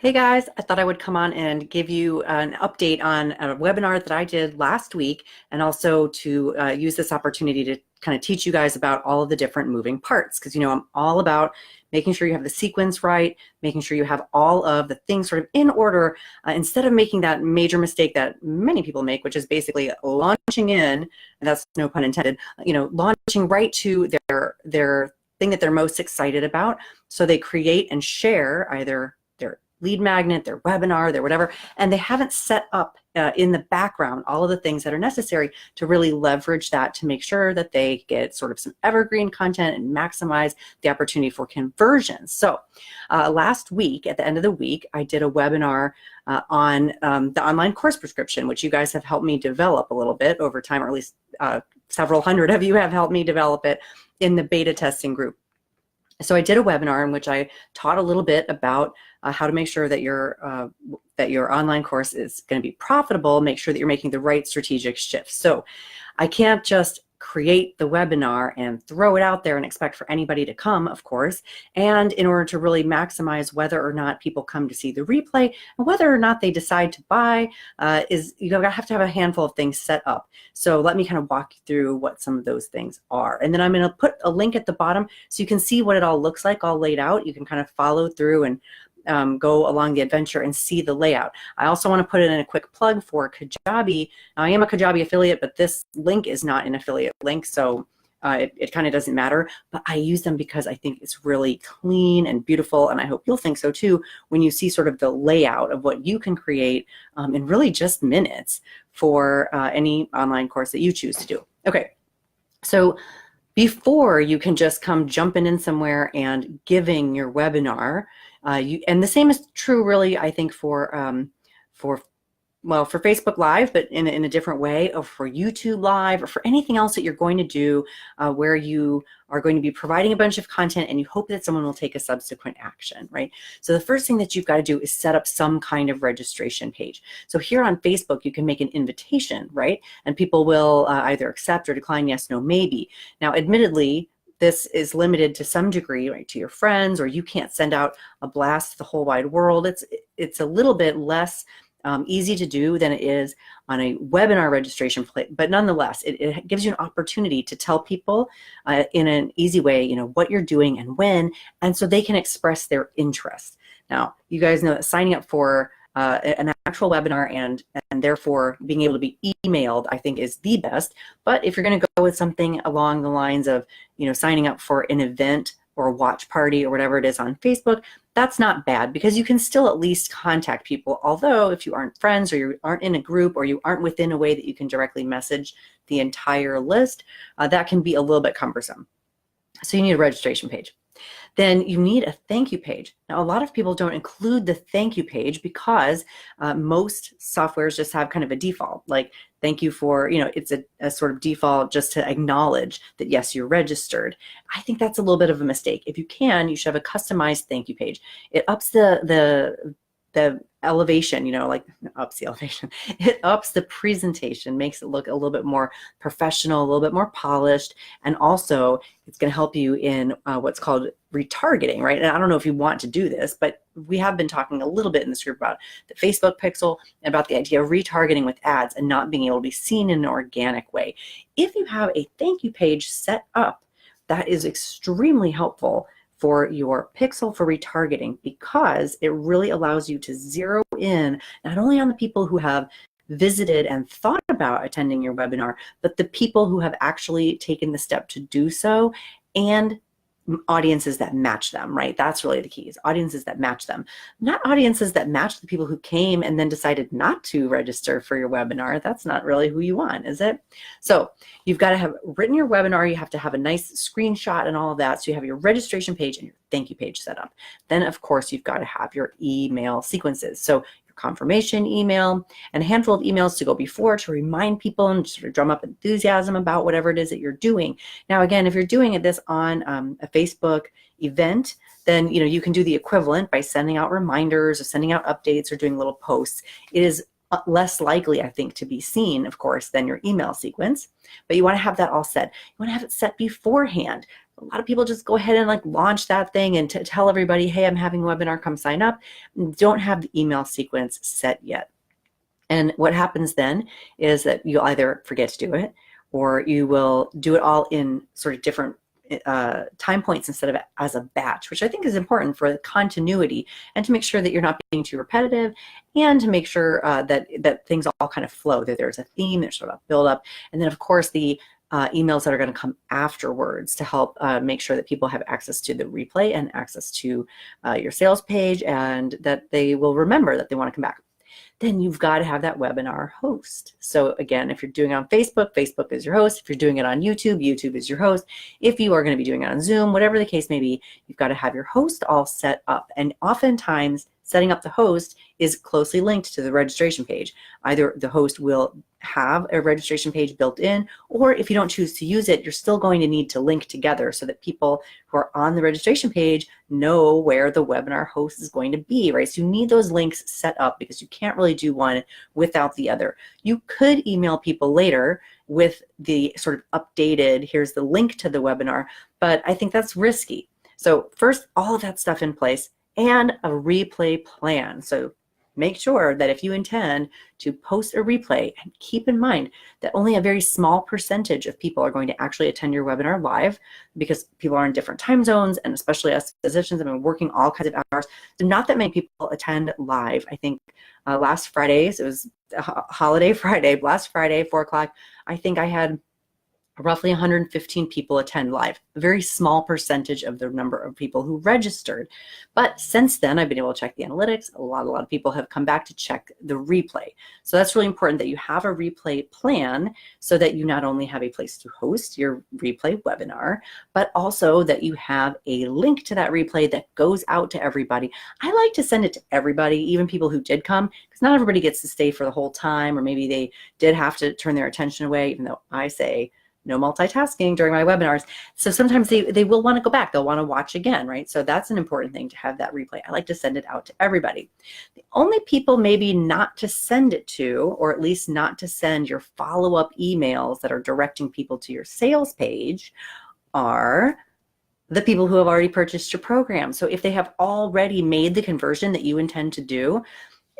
Hey guys, I thought I would come on and give you an update on a webinar that I did last week, and also to use this opportunity to kind of teach you guys about all of the different moving parts, because I'm all about making sure you have the sequence right, making sure you have all of the things sort of in order, instead of making that major mistake that many people make, which is basically launching in, and that's no pun intended, launching right to their thing that they're most excited about. So they create and share either their lead magnet, their webinar, their whatever, and they haven't set up in the background all of the things that are necessary to really leverage that to make sure that they get sort of some evergreen content and maximize the opportunity for conversions. So last week, at the end of the week, I did a webinar on the online course prescription, which you guys have helped me develop a little bit over time, or at least several hundred of you have helped me develop it in the beta testing group. So I did a webinar in which I taught a little bit about how to make sure that your online course is going to be profitable, make sure that you're making the right strategic shifts. So I can't just create the webinar and throw it out there and expect for anybody to come, of course. And in order to really maximize whether or not people come to see the replay and whether or not they decide to buy, you have to have a handful of things set up. So let me kind of walk you through what some of those things are. And then I'm going to put a link at the bottom so you can see what it all looks like all laid out. You can kind of follow through and go along the adventure and see the layout. I also want to put it in a quick plug for Kajabi. Now, I am a Kajabi affiliate, but this link is not an affiliate link, so it kind of doesn't matter. But I use them because I think it's really clean and beautiful, and I hope you'll think so too when you see sort of the layout of what you can create in really just minutes for any online course that you choose to do. Okay, so before you can just come jumping in somewhere and giving your webinar, and the same is true really, I think, for Facebook Live, but in a different way, or for YouTube Live, or for anything else that you're going to do where you are going to be providing a bunch of content and you hope that someone will take a subsequent action, right? So the first thing that you've got to do is set up some kind of registration page. So here on Facebook, you can make an invitation, right? And people will either accept or decline, yes, no, maybe. Now, admittedly, this is limited to some degree, right, to your friends, or you can't send out a blast to the whole wide world. It's a little bit less easy to do than it is on a webinar registration plate, but nonetheless, it gives you an opportunity to tell people in an easy way, what you're doing and when, and so they can express their interest. Now, you guys know that signing up for an actual webinar and therefore being able to be emailed, I think, is the best. But if you're going to go with something along the lines of, signing up for an event or a watch party or whatever it is on Facebook, that's not bad, because you can still at least contact people. Although if you aren't friends, or you aren't in a group, or you aren't within a way that you can directly message the entire list, that can be a little bit cumbersome. So you need a registration page. Then you need a thank you page. Now, a lot of people don't include the thank you page because most softwares just have kind of a default, like thank you for, it's a sort of default just to acknowledge that, yes, you're registered. I think that's a little bit of a mistake. If you can, you should have a customized thank you page. It ups the elevation, ups the elevation. It ups the presentation, makes it look a little bit more professional, a little bit more polished, and also it's going to help you in what's called retargeting, right? And I don't know if you want to do this, but we have been talking a little bit in this group about the Facebook pixel, and about the idea of retargeting with ads and not being able to be seen in an organic way. If you have a thank you page set up, that is extremely helpful for your pixel for retargeting, because it really allows you to zero in not only on the people who have visited and thought about attending your webinar, but the people who have actually taken the step to do so, and audiences that match them, right? That's really the key, is audiences that match them, not audiences that match the people who came and then decided not to register for your webinar. That's not really who you want, is it? So you've got to have written your webinar, you have to have a nice screenshot and all of that, so you have your registration page and your thank you page set up. Then, of course, you've got to have your email sequences. So confirmation email and a handful of emails to go before to remind people and sort of drum up enthusiasm about whatever it is that you're doing. Now, again, if you're doing this on a Facebook event, then you can do the equivalent by sending out reminders or sending out updates or doing little posts. It is less likely, I think, to be seen, of course, than your email sequence, but you want to have that all set. You want to have it set beforehand. A lot of people just go ahead and like launch that thing and tell everybody, hey, I'm having a webinar, come sign up. Don't have the email sequence set yet. And what happens then is that you'll either forget to do it, or you will do it all in sort of different time points instead of as a batch, which I think is important for continuity and to make sure that you're not being too repetitive, and to make sure that things all kind of flow, that there's a theme, there's sort of a build up. And then of course the emails that are going to come afterwards to help make sure that people have access to the replay and access to your sales page, and that they will remember that they want to come back. Then you've got to have that webinar host. So again, if you're doing it on Facebook, Facebook is your host. If you're doing it on YouTube, YouTube is your host. If you are going to be doing it on Zoom, whatever the case may be, you've got to have your host all set up. And oftentimes, setting up the host is closely linked to the registration page. Either the host will have a registration page built in, or if you don't choose to use it, you're still going to need to link together so that people who are on the registration page know where the webinar host is going to be, right? So you need those links set up, because you can't really do one without the other. You could email people later with the sort of updated, here's the link to the webinar, but I think that's risky. So first, all of that stuff in place, and a replay plan. So make sure that if you intend to post a replay, and keep in mind that only a very small percentage of people are going to actually attend your webinar live, because people are in different time zones, and especially us physicians have been working all kinds of hours. So not that many people attend live. I think last Fridays, it was holiday Friday, last Friday, 4 o'clock, I think I had roughly 115 people attend live, a very small percentage of the number of people who registered. But since then, I've been able to check the analytics. A lot of people have come back to check the replay. So that's really important, that you have a replay plan, so that you not only have a place to host your replay webinar, but also that you have a link to that replay that goes out to everybody. I like to send it to everybody, even people who did come, because not everybody gets to stay for the whole time, or maybe they did have to turn their attention away, even though I say no multitasking during my webinars. So sometimes they will want to go back. They'll want to watch again, right? So that's an important thing, to have that replay. I like to send it out to everybody. The only people maybe not to send it to, or at least not to send your follow-up emails that are directing people to your sales page, are the people who have already purchased your program. So if they have already made the conversion that you intend to do,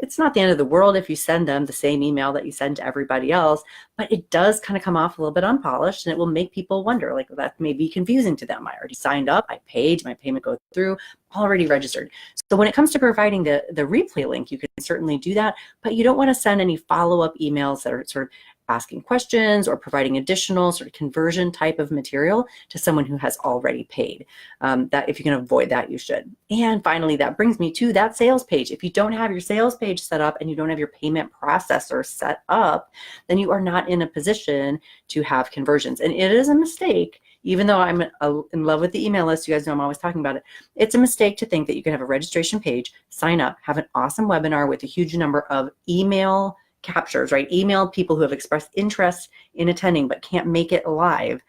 it's not the end of the world if you send them the same email that you send to everybody else, but it does kind of come off a little bit unpolished, and it will make people wonder, like, that may be confusing to them. I already signed up, I paid, my payment go through, already registered. So when it comes to providing the replay link, you can certainly do that, but you don't want to send any follow-up emails that are sort of asking questions or providing additional sort of conversion type of material to someone who has already paid. That if you can avoid that, you should. And finally, that brings me to that sales page. If you don't have your sales page set up, and you don't have your payment processor set up, then you are not in a position to have conversions. And it is a mistake, even though I'm in love with the email list, you guys know I'm always talking about it. It's a mistake to think that you can have a registration page, sign up, have an awesome webinar with a huge number of email captures, right? Email people who have expressed interest in attending but can't make it live,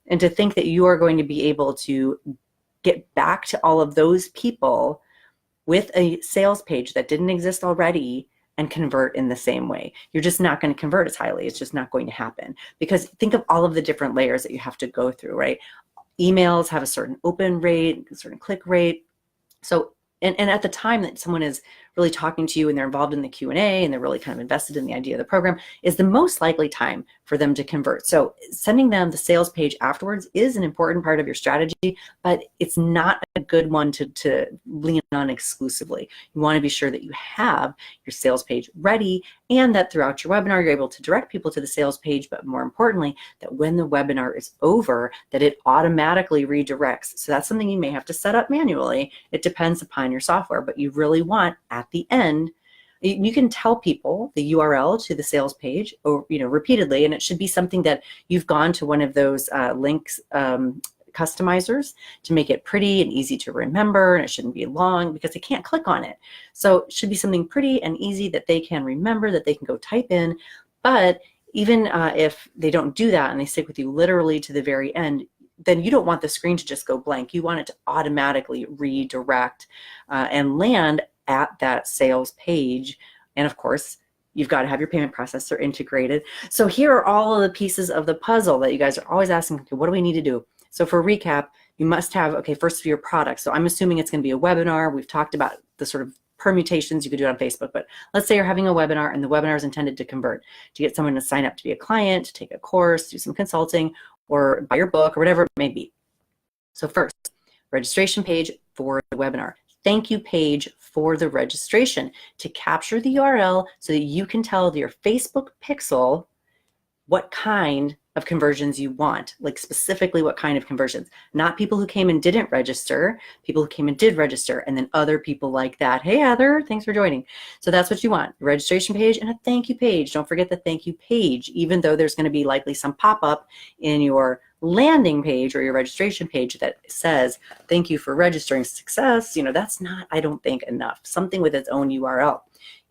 and to think that you are going to be able to get back to all of those people with a sales page that didn't exist already and convert in the same way. You're just not going to convert as highly. It's just not going to happen, because think of all of the different layers that you have to go through, right? Emails have a certain open rate, a certain click rate. So and at the time that someone is really talking to you, and they're involved in the Q&A, and they're really kind of invested in the idea of the program, is the most likely time for them to convert. So sending them the sales page afterwards is an important part of your strategy, but it's not a good one to lean on exclusively. You want to be sure that you have your sales page ready, and that throughout your webinar, you're able to direct people to the sales page, but more importantly, that when the webinar is over, that it automatically redirects. So that's something you may have to set up manually. It depends upon your software, but you really want, at the end, you can tell people the URL to the sales page, or repeatedly, and it should be something that you've gone to one of those links customizers to make it pretty and easy to remember, and it shouldn't be long because they can't click on it. So it should be something pretty and easy that they can remember, that they can go type in. But even if they don't do that and they stick with you literally to the very end, then you don't want the screen to just go blank. You want it to automatically redirect and land at that sales page. And of course, you've got to have your payment processor integrated. So here are all of the pieces of the puzzle that you guys are always asking, okay, what do we need to do? So for recap, you must have, okay, first for your product. So I'm assuming it's going to be a webinar. We've talked about the sort of permutations. You could do it on Facebook, but let's say you're having a webinar and the webinar is intended to convert, to get someone to sign up to be a client, to take a course, do some consulting, or buy your book, or whatever it may be. So first, registration page for the webinar. Thank you page for the registration to capture the URL so that you can tell your Facebook pixel what kind of conversions you want, like specifically what kind of conversions, not people who came and didn't register, people who came and did register, and then other people like that. Hey, Heather, thanks for joining. So that's what you want, a registration page and a thank you page. Don't forget the thank you page, even though there's going to be likely some pop-up in your landing page or your registration page that says, thank you for registering, success. You know, that's not, I don't think, enough. Something with its own URL.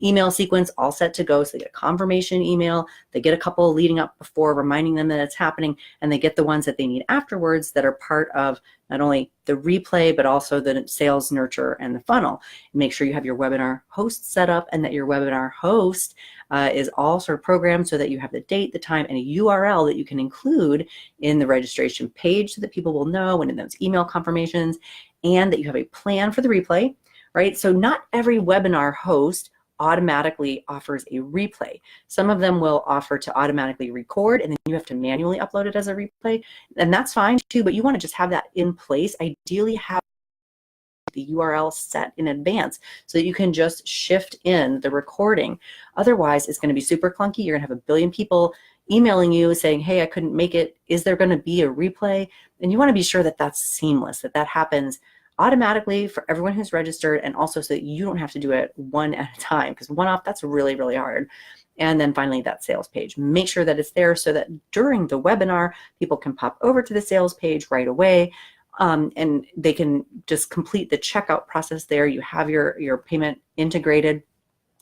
Email sequence all set to go. So they get a confirmation email, they get a couple leading up before reminding them that it's happening, and they get the ones that they need afterwards that are part of not only the replay, but also the sales nurture and the funnel. Make sure you have your webinar host set up and that your webinar host is all sort of programmed so that you have the date, the time, and a URL that you can include in the registration page so that people will know, and in those email confirmations, and that you have a plan for the replay, right? So not every webinar host automatically offers a replay. Some of them will offer to automatically record, and then you have to manually upload it as a replay, and that's fine too, but you want to just have that in place. Ideally have the URL set in advance so that you can just shift in the recording. Otherwise, it's going to be super clunky. You're going to have a billion people emailing you saying, hey, I couldn't make it. Is there going to be a replay? And you want to be sure that that's seamless, that that happens automatically for everyone who's registered, and also so that you don't have to do it one at a time, because one off, that's really, really hard. And then finally, that sales page. Make sure that it's there so that during the webinar, people can pop over to the sales page right away, and they can just complete the checkout process there. You have your payment integrated,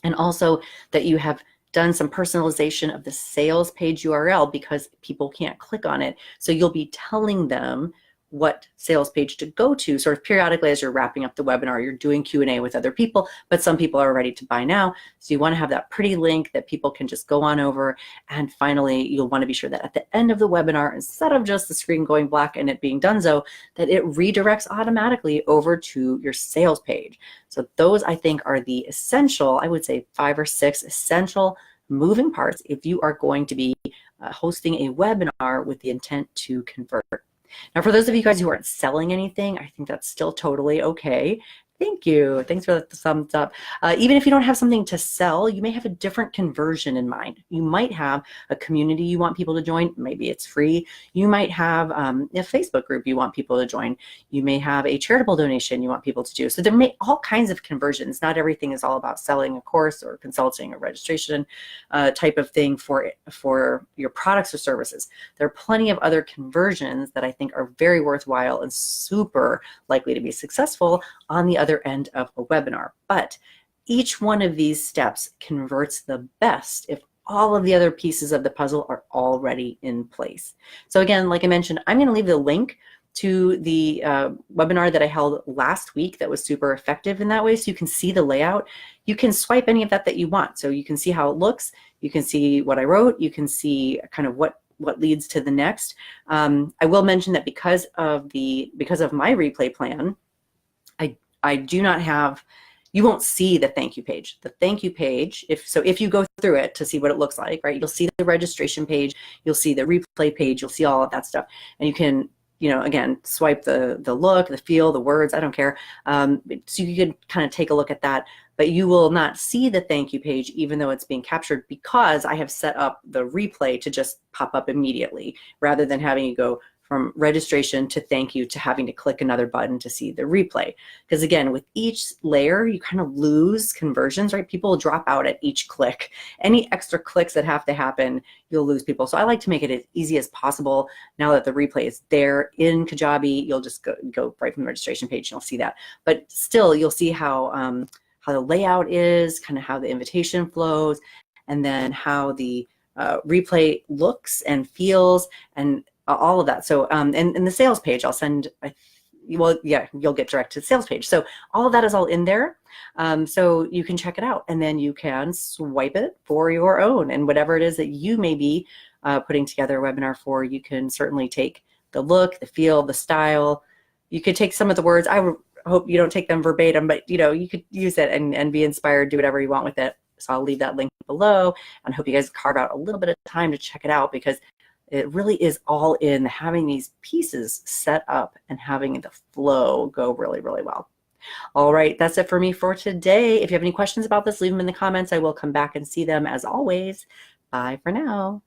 and also that you have done some personalization of the sales page URL because people can't click on it. So you'll be telling them what sales page to go to sort of periodically as you're wrapping up the webinar. You're doing Q&A with other people, but some people are ready to buy now. So you want to have that pretty link that people can just go on over. And finally, you'll want to be sure that at the end of the webinar, instead of just the screen going black and it being donezo, that it redirects automatically over to your sales page. So those, I think, are the essential, I would say 5 or 6 essential moving parts if you are going to be hosting a webinar with the intent to convert. Now, for those of you guys who aren't selling anything, I think that's still totally okay. Thank you. Thanks for the thumbs up. Even if you don't have something to sell, you may have a different conversion in mind. You might have a community you want people to join. Maybe it's free. You might have a Facebook group you want people to join. You may have a charitable donation you want people to do. So there may all kinds of conversions. Not everything is all about selling a course or consulting or registration type of thing for your products or services. There are plenty of other conversions that I think are very worthwhile and super likely to be successful on the other end of a webinar. But each one of these steps converts the best if all of the other pieces of the puzzle are already in place. So again, like I mentioned, I'm going to leave the link to the webinar that I held last week that was super effective in that way, so you can see the layout. You can swipe any of that you want, so you can see how it looks, you can see what I wrote, you can see kind of what leads to the next. I will mention that because of my replay plan, I do not have, you won't see the thank you page. The thank you page, if you go through it to see what it looks like, right, you'll see the registration page, you'll see the replay page, you'll see all of that stuff. And you can, again, swipe the look, the feel, the words, I don't care. So you can kind of take a look at that, but you will not see the thank you page even though it's being captured, because I have set up the replay to just pop up immediately rather than having you go from registration to thank you to having to click another button to see the replay. Because again, with each layer, you kind of lose conversions, right? People will drop out at each click. Any extra clicks that have to happen, you'll lose people. So I like to make it as easy as possible. Now that the replay is there in Kajabi, you'll just go right from the registration page and you'll see that. But still, you'll see how the layout is, kind of how the invitation flows, and then how the replay looks and feels, and all of that. So and the sales page, I'll send, well, yeah, you'll get direct to the sales page. So all of that is all in there. So you can check it out, and then you can swipe it for your own, and whatever it is that you may be putting together a webinar for, you can certainly take the look, the feel, the style, You could take some of the words. Hope you don't take them verbatim, but you could use it and be inspired, do whatever you want with it. So I'll leave that link below, and hope you guys carve out a little bit of time to check it out, because it really is all in having these pieces set up and having the flow go really, really well. All right, that's it for me for today. If you have any questions about this, leave them in the comments. I will come back and see them as always. Bye for now.